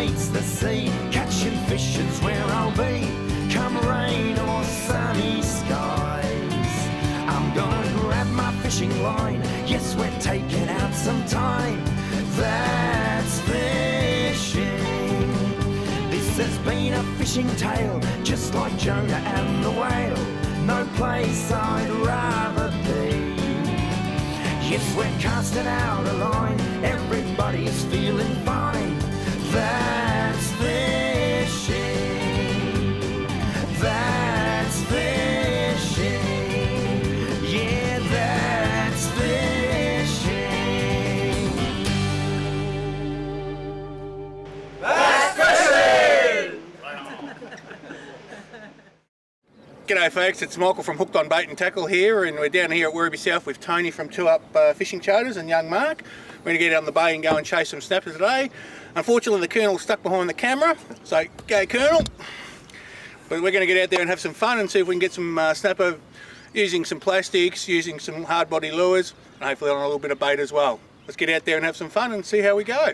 meets the sea. Catching fish is where I'll be, come rain or sunny skies. I'm gonna grab my fishing line, yes, we're taking out some time. That's fishing. This has been a fishing tale, just like Jonah and the whale. No place I'd rather be. Yes, we're casting out a line, everybody's feeling fine. That's fishing. That's fishing. Yeah, that's fishing. That's fishing! G'day folks, it's Michael from Hooked on Bait and Tackle here, and we're down here at Werribee South with Tony from Two Up Fishing Charters and young Mark. We're going to get out on the bay and go and chase some snapper today. Unfortunately the Colonel's stuck behind the camera, so go Colonel. But we're going to get out there and have some fun and see if we can get some snapper using some plastics, using some hard body lures, and hopefully on a little bit of bait as well. Let's get out there and have some fun and see how we go.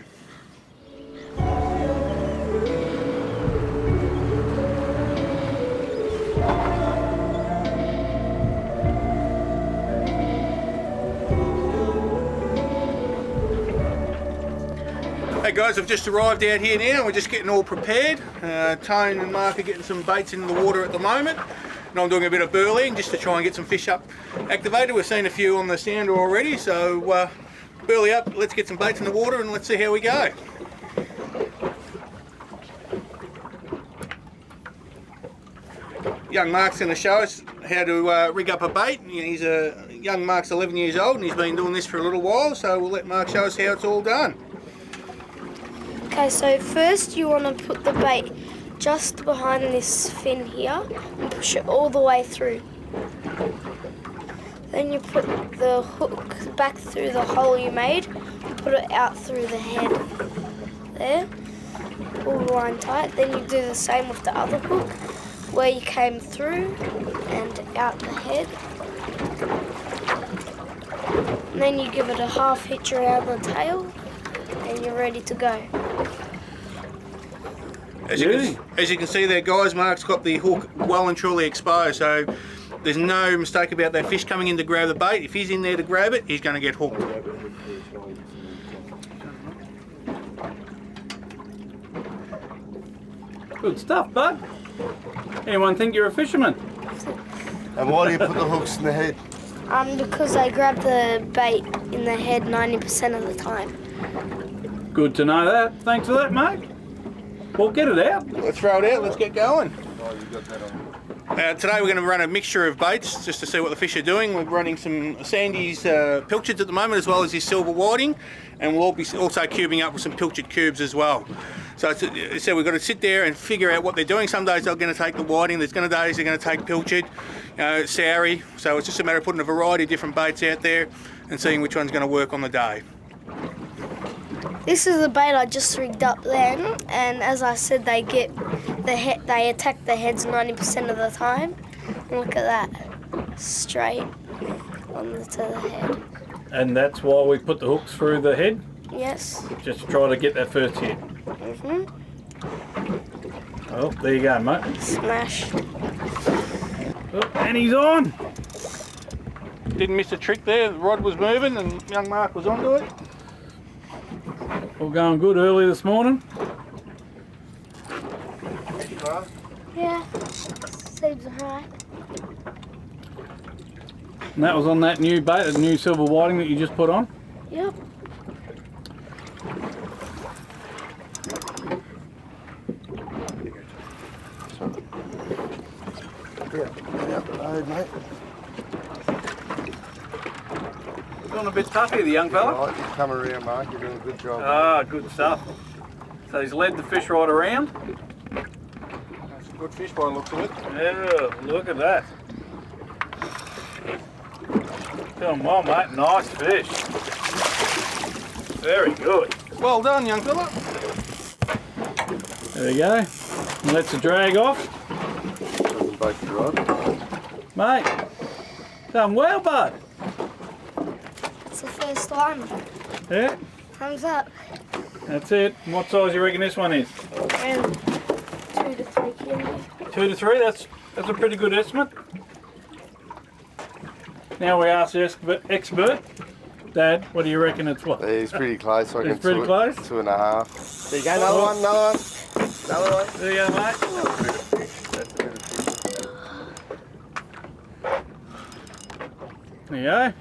Hey guys, I've just arrived out here now. We're just getting all prepared. Tone and Mark are getting some baits in the water at the moment, and I'm doing a bit of burleying just to try and get some fish up activated. We've seen a few on the sounder already, so burley up, let's get some baits in the water and let's see how we go. Young Mark's going to show us how to rig up a bait. Young Mark's 11 years old and he's been doing this for a little while, so we'll let Mark show us how it's all done. Okay, so first you want to put the bait just behind this fin here and push it all the way through. Then you put the hook back through the hole you made and put it out through the head there, all line tight. Then you do the same with the other hook where you came through and out the head. And then you give it a half hitch around the tail and you're ready to go. As you can see there guys, Mark's got the hook well and truly exposed, so there's no mistake about that fish coming in to grab the bait. If he's in there to grab it, he's going to get hooked. Good stuff, bud. Anyone think you're a fisherman? And why do you put the hooks in the head? Because I grab the bait in the head 90% of the time. Good to know that. Thanks for that, mate. Well, get it out. Let's throw it out, let's get going. Oh, you got that on. Today we're going to run a mixture of baits just to see what the fish are doing. We're running some Sandy's pilchards at the moment as well as his silver whiting, and we'll be also cubing up with some pilchard cubes as well. So we've got to sit there and figure out what they're doing. Some days they're going to take the whiting, there's days they're going to take pilchard, sowie, so it's just a matter of putting a variety of different baits out there and seeing which one's going to work on the day. This is the bait I just rigged up then, and as I said, they attack the heads 90% of the time. And look at that, straight onto the head. And that's why we put the hooks through the head? Yes. Just to try to get that first hit. Oh, there you go, mate. Smash. Oh, and he's on. Didn't miss a trick there, the rod was moving and young Mark was onto it. All going good early this morning. Yeah, seems alright. And that was on that new bait, the new silver whiting that you just put on? Yep. Yeah, mate. Doing a bit tough here, the young fella. Right, you're coming around, Mark. You're doing a good job. Ah, good stuff. So he's led the fish right around. That's a good fish by the looks of it. Yeah, look at that. Come on, mate. Nice fish. Very good. Well done, young fella. There we go. And lets the drag off. Doesn't bait the rod. Mate, done well, bud. It's the first time. Yeah. Thumbs up. That's it. And what size you reckon this one is? Around 2 to 3 kilos. 2 to 3. That's a pretty good estimate. Now we ask the expert. Dad, what do you reckon it's what? He's pretty close. I It's pretty close? 2.5. There you go, another one, another one. Another one. There you go, mate. That's a bit of fish. There you go.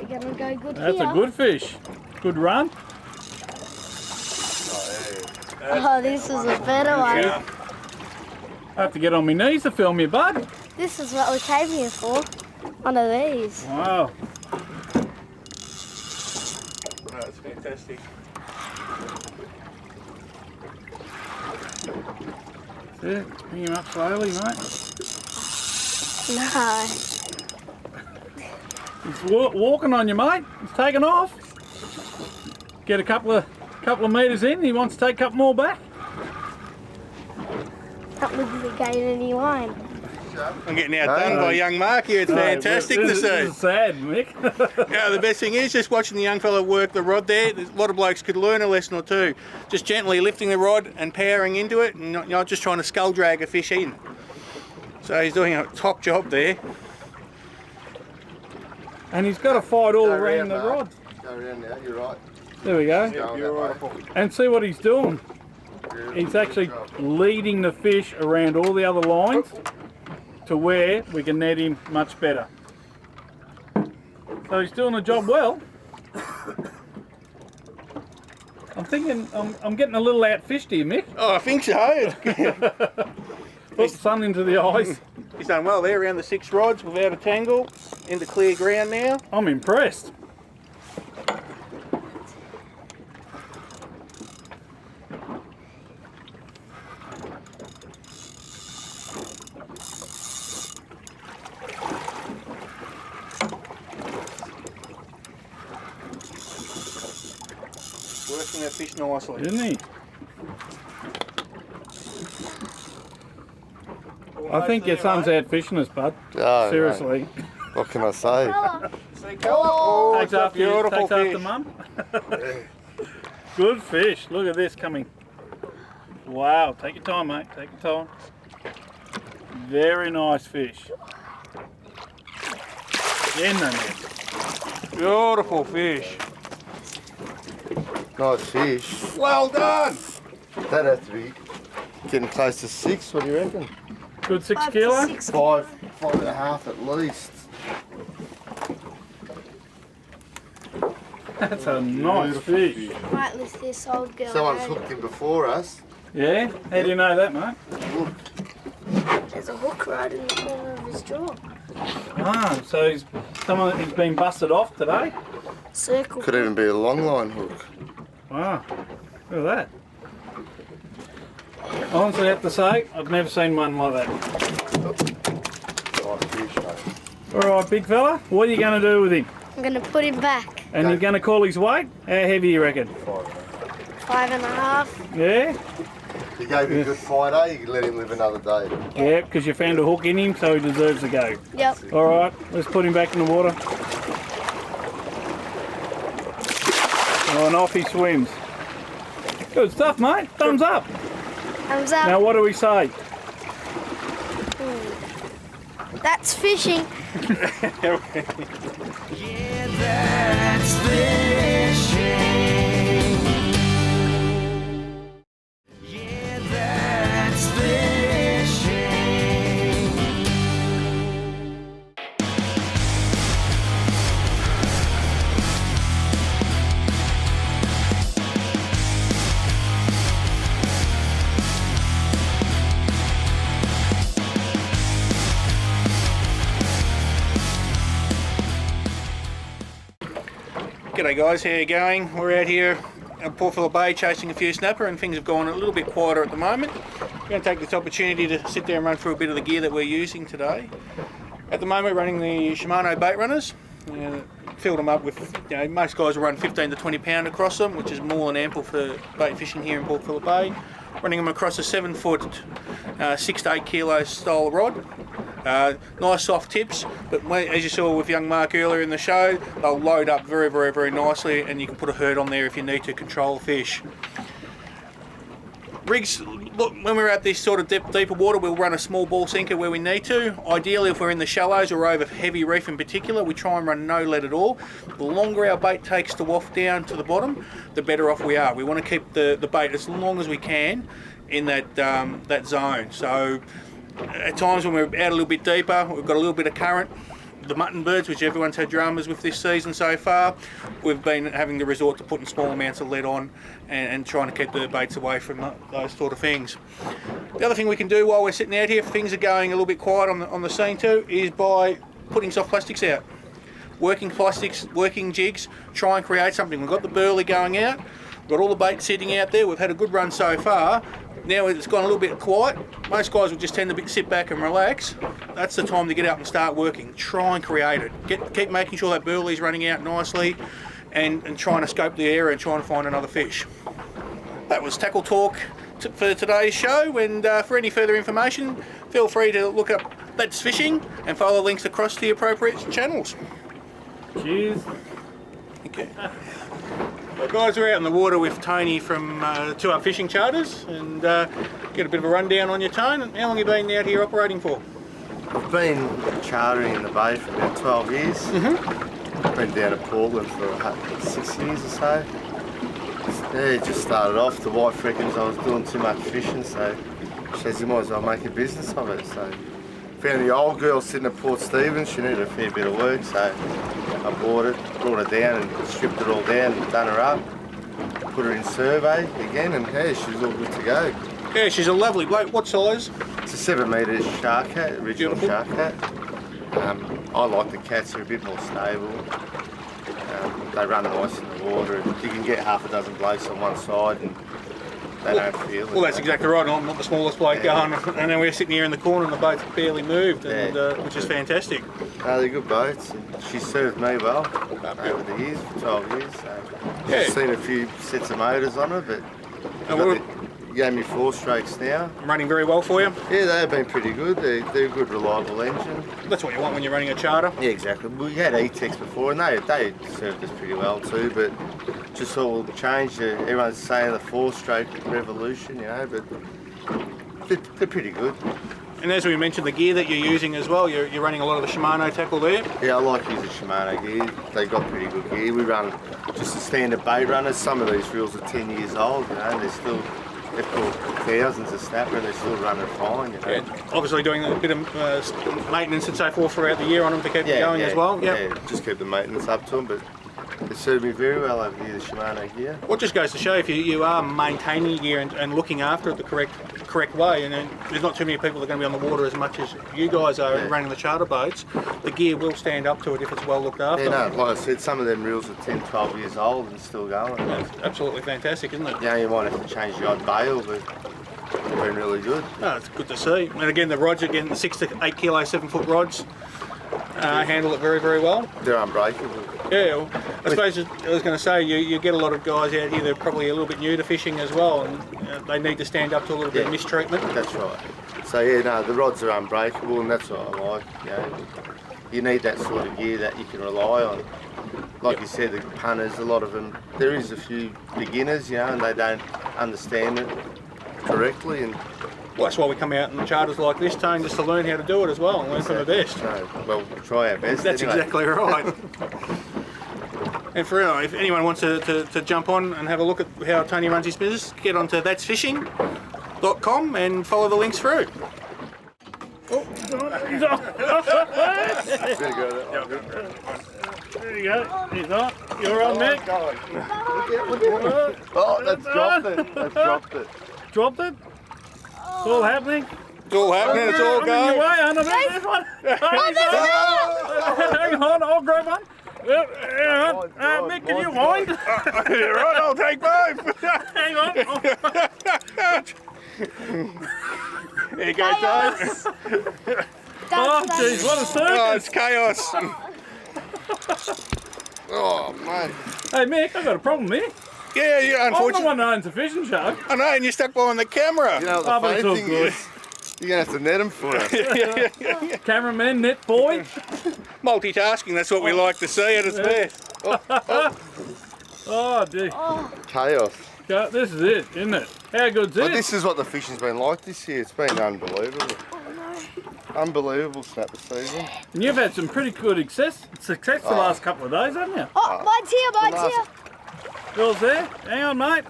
You're gonna go good That's here. a good fish. Good run. Oh, this is a better one. I have to get on my knees to film you, bud. This is what we came here for. One of these. Wow. That's fantastic. That's it. Bring him up slowly, mate. No. He's walking on you, mate. He's taking off. Get a couple of metres in. He wants to take a couple more back. That wouldn't gain any line. I'm getting outdone by young Mark here. It's fantastic to This see. is sad, Mick. Yeah, the best thing is just watching the young fella work the rod there. There's a lot of blokes could learn a lesson or two. Just gently lifting the rod and powering into it, and not just trying to scull drag a fish in. So he's doing a top job there. And he's got to fight all Go around the Mark. rod. Go around now, you're right. There we go. Going that way. And see what he's doing. He's actually Good job. leading the fish around all the other lines to where we can net him much better. So he's doing the job well. I'm thinking I'm getting a little outfished here, Mick. Oh, I think so. Put the sun into the eyes. He's done well there around the 6 rods without a tangle. Into clear ground now. I'm impressed. Working that fish nicely. Didn't he? I think your son's out fishing us, bud. Oh, Seriously. mate, what can I say? See colour? Oh, Takes it's a after you, beautiful takes fish. after mum. Good fish. Look at this coming. Wow. Take your time, mate. Take your time. Very nice fish. In the net. Beautiful fish. Nice fish. Well done. That has to be getting close to 6, what do you reckon? Good 6 5 to kilo. 6 5, 5.5 at least. That's a nice fish. Right, with this old girl. Someone's hooked him before us. Yeah? How do you know that, mate? Look, There's a hook right in the corner of his jaw. Ah, so he's been busted off today. Circle. could even be a long line hook. Wow. Look at that. I honestly have to say, I've never seen one like that. Nice fish, mate. Alright, big fella, what are you going to do with him? I'm gonna put him back. And you're going to call his weight? How heavy you reckon? 5.5. Yeah? He gave you a good fight, eh? You can let him live another day. Yeah, because you found a hook in him, so he deserves to go. Yep. Alright, let's put him back in the water. Oh, and off he swims. Good stuff, mate. Thumbs up. Thumbs up. Now, what do we say? That's fishing. Yeah, that's fishing. Yeah, that's fishing. G'day guys, how you going? We're out here at Port Phillip Bay chasing a few snapper and things have gone a little bit quieter at the moment. We're going to take this opportunity to sit there and run through a bit of the gear that we're using today. At the moment we're running the Shimano bait runners. Filled them up with, most guys will run 15 to 20 pound across them, which is more than ample for bait fishing here in Port Phillip Bay. Running them across a 7 foot, 6 to 8 kilo style rod. Nice soft tips, but as you saw with young Mark earlier in the show, they'll load up very, very, very nicely, and you can put a herd on there if you need to control fish. Rigs, look, when we're at this sort of deeper water, we'll run a small ball sinker where we need to. Ideally, if we're in the shallows or over heavy reef in particular, we try and run no lead at all. The longer our bait takes to waft down to the bottom, the better off we are. We want to keep the bait as long as we can in that zone. So at times when we're out a little bit deeper, we've got a little bit of current. The mutton birds, which everyone's had dramas with this season so far, we've been having to resort to putting small amounts of lead on and trying to keep the baits away from those sort of things. The other thing we can do while we're sitting out here, if things are going a little bit quiet on the scene too, is by putting soft plastics out. Working plastics, working jigs, try and create something. We've got the burley going out, we've got all the bait sitting out there, we've had a good run so far. Now it's gone a little bit quiet. Most guys will just tend to sit back and relax. That's the time to get out and start working. Try and create it. Keep making sure that burley's running out nicely and trying to scope the area and trying to find another fish. That was Tackle Talk for today's show, and for any further information, feel free to look up That's Fishing and follow the links across the appropriate channels. Cheers. Okay. Well, guys, we're out in the water with Tony from 2 Up Fishing Charters, and get a bit of a rundown on your Tone. How long have you been out here operating for? I've been chartering in the bay for about 12 years. Been down to Portland for 6 years or so. Yeah, just started off. The wife reckons I was doing too much fishing, so she says you might as well make a business of it. So found the old girl sitting at Port Stephens. She needed a fair bit of work, so I bought it, brought her down and stripped it all down and done her up. Put her in survey again, and yeah, she's all good to go. Yeah, she's a lovely bloke. What size? It's a 7 metre shark cat, original Beautiful. shark cat. I like the cats, they're a bit more stable. They run nice in the water, and you can get half a dozen blokes on one side and they don't feel it. Well, that's exactly right. I'm not the smallest bloke going, and then we're sitting here in the corner and the boat's barely moved, and, which is fantastic. No, they're good boats, and she served me well over the years, for 12 years. So Yeah. I've seen a few sets of motors on her, but you gave me 4 strokes now. I'm running very well for you. Yeah, they've been pretty good. They're a good, reliable engine. That's what you want when you're running a charter. Yeah, exactly. We had E-Tex before, and they served us pretty well too, but just all changed. Everyone's saying the 4-stroke revolution, you know, but they're pretty good. And as we mentioned, the gear that you're using as well, you're running a lot of the Shimano tackle there. Yeah, I like using Shimano gear. They got pretty good gear. We run just a standard bait runners. Some of these reels are 10 years old, you know, and they've caught thousands of snapper and they're still running fine, you know. Yeah, obviously doing a bit of maintenance and so forth throughout the year on them to keep them going as well. Yeah, just keep the maintenance up to them, but they served me very well over here, the Shimano gear. Well, it just goes to show if you are maintaining your gear and looking after it the correct way, and then there's not too many people that are going to be on the water as much as you guys are running the charter boats, the gear will stand up to it if it's well looked after. Yeah, no, like I said, some of them reels are 10, 12 years old and still going. That's absolutely fantastic, isn't it? Yeah, you might have to change the odd bail, but they've been really good. No, it's good to see. And again, the rods, again, 6 to 8 kilo, 7 foot rods, handle it very, very well. They're unbreakable. Yeah, well, I suppose I was going to say you get a lot of guys out here that are probably a little bit new to fishing as well, and they need to stand up to a little bit of mistreatment. That's right. So yeah, no, the rods are unbreakable, and that's what I like. You know, you need that sort of gear that you can rely on. Like you said, the punters, a lot of them, there is a few beginners, you know, and they don't understand it correctly, and Well, that's why we come out in charters like this, Tone, just to learn how to do it as well and learn from the best. No, well, we'll try our best. That's anyway. exactly right. And for real, if anyone wants to jump on and have a look at how Tony runs his business, get onto that'sfishing.com and follow the links through. Oh, he's off. Better go that way. There you go. He's on. You're on, Nick. Oh, that's dropped it. That's dropped it. Dropped it. It's all happening. It's all happening, it's all I'm in your going. way, underneath this one. Hang on, I'll grab one. Hang on. Mick, can you wind? Right, I'll take both. Hang on. There you go, Tone. Oh, jeez, what a Oh, circus. it's chaos. Oh, mate. Hey, Mick, I've got a problem here. Yeah, I'm the unfortunately. one that owns the fishing show. I know, and you're stuck behind the camera. You know what Oh, but the it's all funny thing good. is? You're gonna have to net them for us. Cameraman, net boy. Multitasking, that's what we like to see at its best. Oh, dear. Chaos. God, this is it, isn't it? How good's But this? this is what the fishing's been like this year. It's been unbelievable. Unbelievable snapper season. And you've had some pretty good success the last couple of days, haven't you? Oh, mine's here, mine's here. Yours there? Hang on, mate.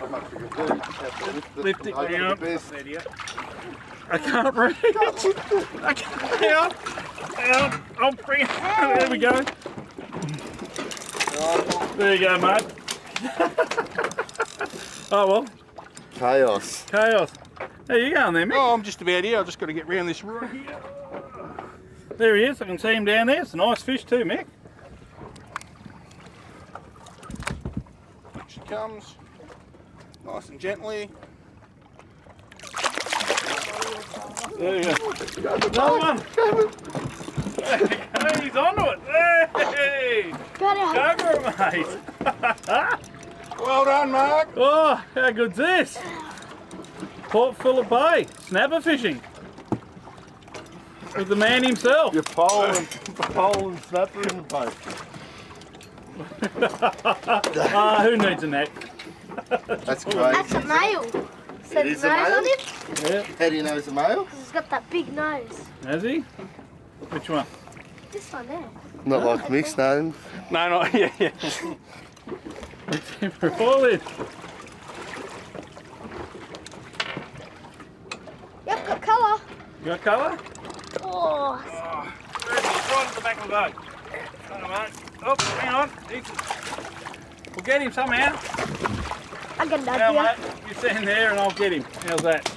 Not much we can do. Lift it I got down. the best. I can't reach. I can't. Hang on. Hang on. I'll bring it. There we go. There you go, mate. Oh well. Chaos. Chaos. There you go, there, Mick. Oh, I'm just about here. I've just got to get round this right here. There he is. I can see him down there. It's a nice fish too, Mick. Here she comes. Nice and gently. There you go. Another one. Hey, he's onto it. Hey! Got it. Go for it, mate. Well done, Mark. Oh, how good's this? Port Phillip Bay, snapper fishing. With the man himself. Your pole and snapper in the boat. Who needs a net? That's great. That's a male. So It the is a nose male? on him? Yeah, How do you know it's a male? Because it's got that big nose. has he? Which one? This one there. Not like mixed, no. No, not yeah. All in. Yep, got colour. You got colour? Oh, He's right at the back of the boat. Hang on, mate. Oh, hang on. We'll get him somehow. I got an Now, idea. mate, you stand there and I'll get him. How's that?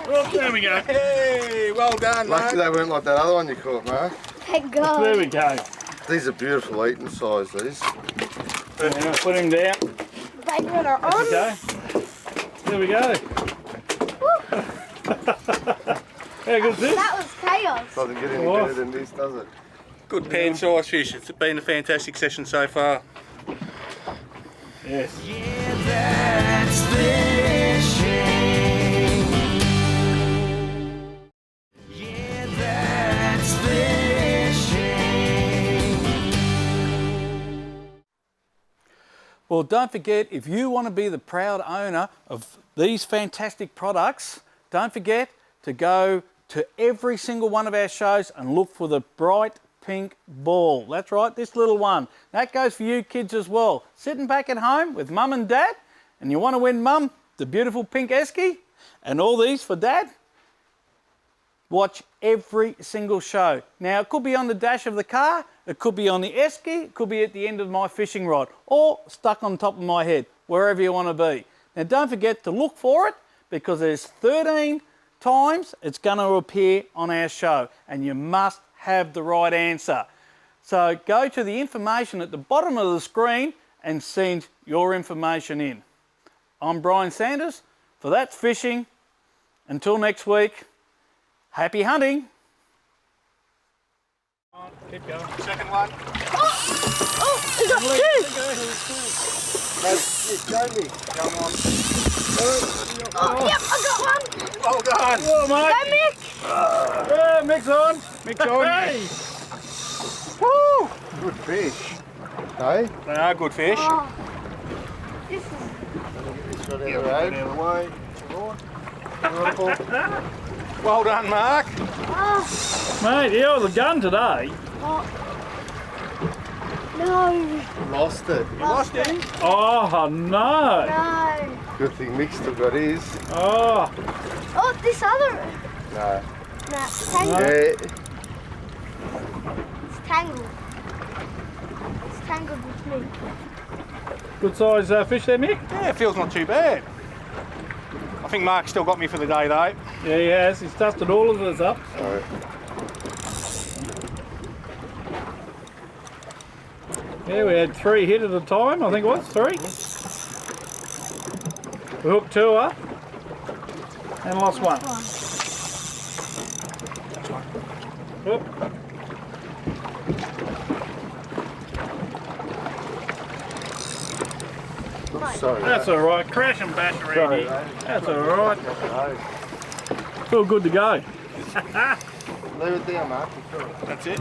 Oh, there we go. Hey, well done, Lucky Mark. they weren't like that other one you caught, Mark. Thank God. There we go. These are beautiful eating size, these. Hang on, put him down. They are on. Okay. There we go. How good's this? That was chaos. Doesn't get any Oh. better than this, does it? Good pan size fish. It's been a fantastic session so far. Yes. Yeah, that's fishing. Yeah, that's fishing. Well, don't forget, if you want to be the proud owner of these fantastic products, don't forget to go to every single one of our shows and look for the bright pink ball. That's right, this little one. That goes for you kids as well. Sitting back at home with mum and dad, and you want to win mum the beautiful pink esky, and all these for dad, watch every single show. Now, it could be on the dash of the car, it could be on the esky, it could be at the end of my fishing rod, or stuck on top of my head, wherever you want to be. Now, don't forget to look for it, because there's 13 times it's going to appear on our show, and you must have the right answer. So go to the information at the bottom of the screen and send your information in. I'm Brian Sanders for That's Fishing. Until next week, happy hunting. Keep going. Second one. Oh, we got two. Show me. Come on. Oh, yep, I got one. Well done. Oh, Go, mate. Mick. Yeah, Mick's on. Mick's on. Hey. Woo! Good fish. Hey? They are good fish. Oh, this is. It's got out of the way. Beautiful. Well done, Mark. Oh, Mate, you're the gun today. oh. No, Lost it. You lost him. Oh, no. no. Good thing Mick still got his. Oh, Oh, this other. No. Nah, it's tangled. Yeah. It's tangled. It's tangled with me. good size fish there, Mick. Yeah, it feels not too bad. I think Mark's still got me for the day, though. Yeah, he has. He's dusted all of us up. Sorry. Yeah, we had 3 hit at a time, I think it was, 3. We hooked 2 up and lost 1. Whoop. Sorry. That's all right, crash and bash around Sorry, here. mate. That's all right. No. It's all good to go. Leave it down, Mark. That's it.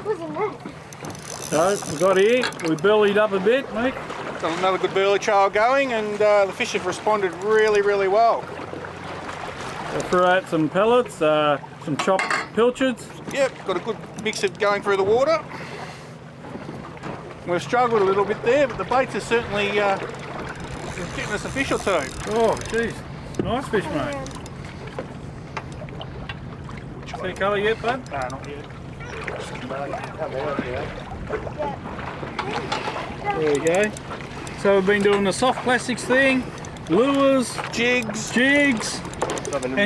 What's in that? So we got here, we bellied up a bit, Mick. Got another good burley trail going, and the fish have responded really, really well. We threw out some pellets, some chopped pilchards. Yep, got a good mix of going through the water. We've struggled a little bit there, but the baits are certainly getting us a fish or two. Oh, jeez. Nice fish, mate. See colour yet, bud? No, not yet. There we go. So we've been doing the soft plastics thing, lures, Jigs. and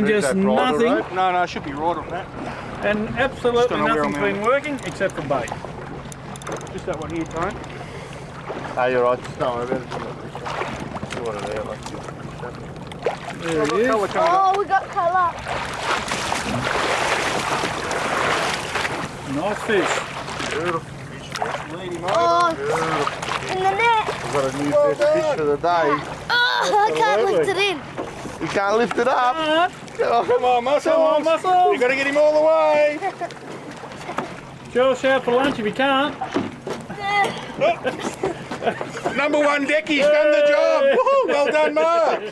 just nothing. No, it should be right on that. And absolutely Just don't know where nothing's I'm been working except for bait. Just that one here, Tone. Ah, you're right. Just don't worry about it. See what it is. There it is. Colour coming up. Oh, we got colour. Nice fish. Beautiful fish, man. Lead him over. Oh, in the net. We've got a new best fish for the day. Oh, I can't lift it in. You can't lift it up. Come on, Muscles. Come on, Muscles. You got to get him all the way. Sure, shout for lunch if you can't. Number one Decky's done the job. Woohoo, well done, Mark.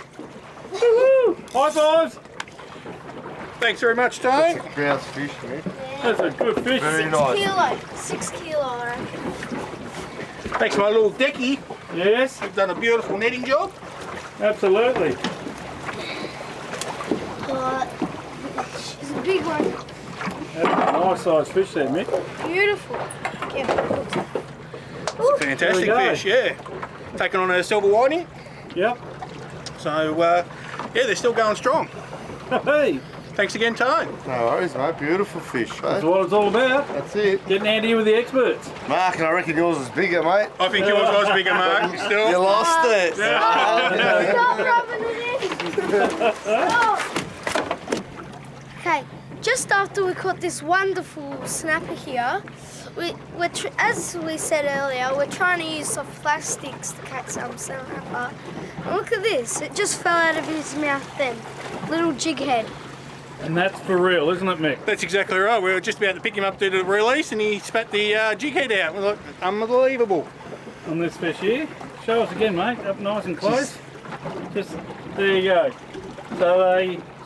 High fives. Thanks very much, Tone. Grouse fish, man. That's a good fish. Very 6 nice. kilo. 6 kilo, I reckon. Thanks, my little Decky. Yes, You've done a beautiful netting job. absolutely. She's a big one. That's a nice sized fish there, Mick. Beautiful. Fantastic There we go. fish, yeah. Taking on a silver whiting. Yep. So, yeah, they're still going strong. Hey, Thanks again, Tone. No worries, mate. Beautiful fish, that's mate. what it's all about. That's it. Getting out here with the experts. Mark, and I reckon yours is bigger, mate. I think yours was bigger, Mark. You Still. lost it. Stop rubbing it in. Oh. Okay, just after we caught this wonderful snapper here, as we said earlier, we're trying to use soft plastics to catch some snapper. And look at this, it just fell out of his mouth then. Little jig head. And that's for real, isn't it, Mick? That's exactly right. We were just about to pick him up to the release and he spat the jig head out. We're like, unbelievable. On this fish here. Show us again, mate. Up nice and close. Just there you go.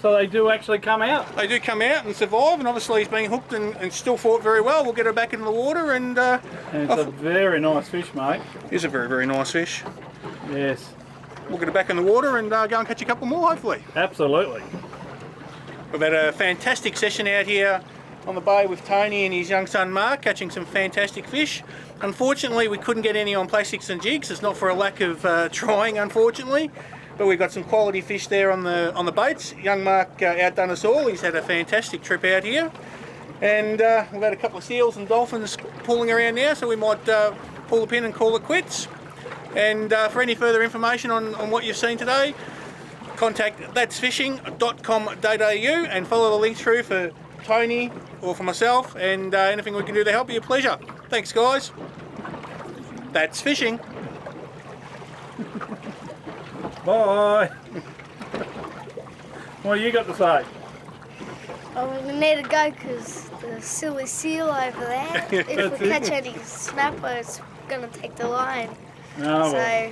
So they do actually come out. They do come out and survive, and obviously he's been hooked and still fought very well. We'll get her back into the water, and And it's a very nice fish, mate. it's a very, very nice fish. Yes, We'll get her back in the water and go and catch a couple more, hopefully. absolutely. We've had a fantastic session out here on the bay with Tony and his young son Mark, catching some fantastic fish. Unfortunately, we couldn't get any on plastics and jigs. It's not for a lack of trying, unfortunately. But we've got some quality fish there on the baits. Young Mark outdone us all. He's had a fantastic trip out here. And we've had a couple of seals and dolphins pulling around now, so we might pull the pin and call it quits. And for any further information on what you've seen today, contact thatsfishing.com.au and follow the link through for Tony or for myself, and anything we can do to help you, a pleasure. Thanks, guys. That's fishing. Bye. What you got to say? Oh, we need to go because the silly seal over there. If we catch any snapper, it's going to take the line. Oh, So,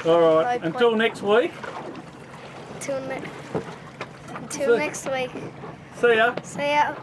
well. All right. no Until point. next week. until So- next week. See ya. See ya.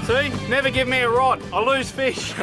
See? Never give me a rod. I lose fish.